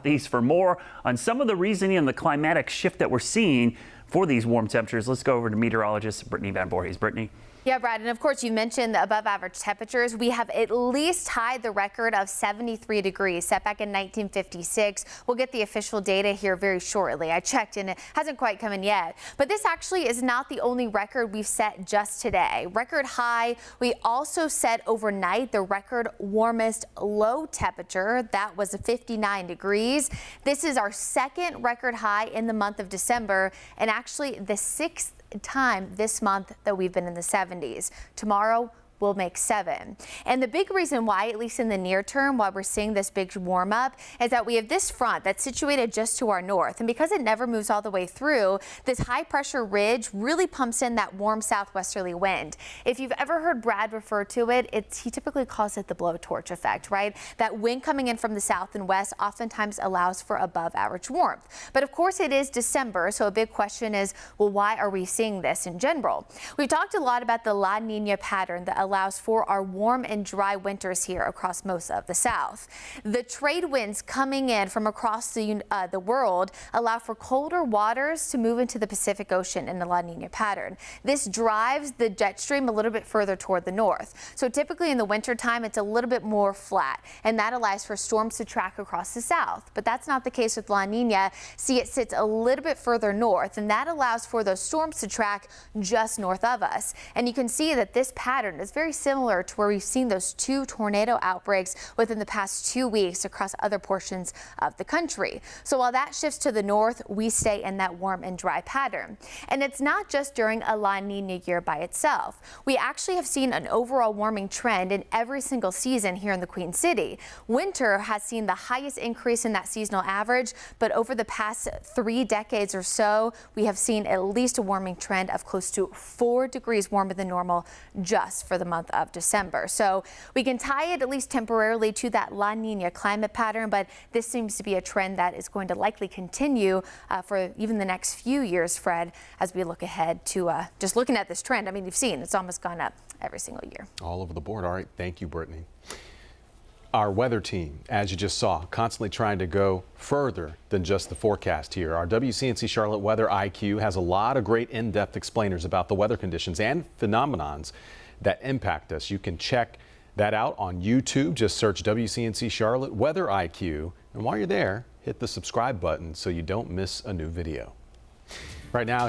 These for more on some of the reasoning and the climatic shift that we're seeing for these warm temperatures. Let's go over to meteorologist Brittany Van Voorhees. Brittany. Yeah, Brad, and of course you mentioned the above average temperatures. We have at least tied the record of 73 degrees set back in 1956. We'll get the official data here very shortly. I checked and it hasn't quite come in yet. But this actually is not the only record we've set just today. Record high. We also set overnight the record warmest low temperature. That was 59 degrees. This is our second record high in the month of December and actually the sixth time this month that we've been in the 70s. Tomorrow will make 7. And the big reason why, at least in the near term, why we're seeing this big warm up is that we have this front that's situated just to our north. And because it never moves all the way through, this high pressure ridge really pumps in that warm southwesterly wind. If you've ever heard Brad refer to it, he typically calls it the blowtorch effect, right? That wind coming in from the south and west oftentimes allows for above average warmth. But of course it is December, so a big question is, well, why are we seeing this in general? We've talked a lot about the La Nina pattern that allows for our warm and dry winters here across most of the south. The trade winds coming in from across the world allow for colder waters to move into the Pacific Ocean in the La Nina pattern. This drives the jet stream a little bit further toward the north. So typically in the wintertime, it's a little bit more flat, and that allows for storms to track across the south. But that's not the case with La Nina. See, it sits a little bit further north, and that allows for those storms to track just north of us. And you can see that this pattern is very similar to where we've seen those 2 tornado outbreaks within the past 2 weeks across other portions of the country. So while that shifts to the north, we stay in that warm and dry pattern. And it's not just during a La Nina year by itself. We actually have seen an overall warming trend in every single season here in the Queen City. Winter has seen the highest increase in that seasonal average, but over the past 3 decades or so, we have seen at least a warming trend of close to 4 degrees warmer than normal just for the month of December. So we can tie it at least temporarily to that La Nina climate pattern, but this seems to be a trend that is going to likely continue for even the next few years, Fred, as we look ahead to just looking at this trend. I mean, you've seen it's almost gone up every single year. All over the board. All right. Thank you, Brittany. Our weather team, as you just saw, constantly trying to go further than just the forecast here. Our WCNC Charlotte Weather IQ has a lot of great in-depth explainers about the weather conditions and phenomenons that impact us. You can check that out on YouTube. Just search WCNC Charlotte Weather IQ. And while you're there, hit the subscribe button so you don't miss a new video. Right now,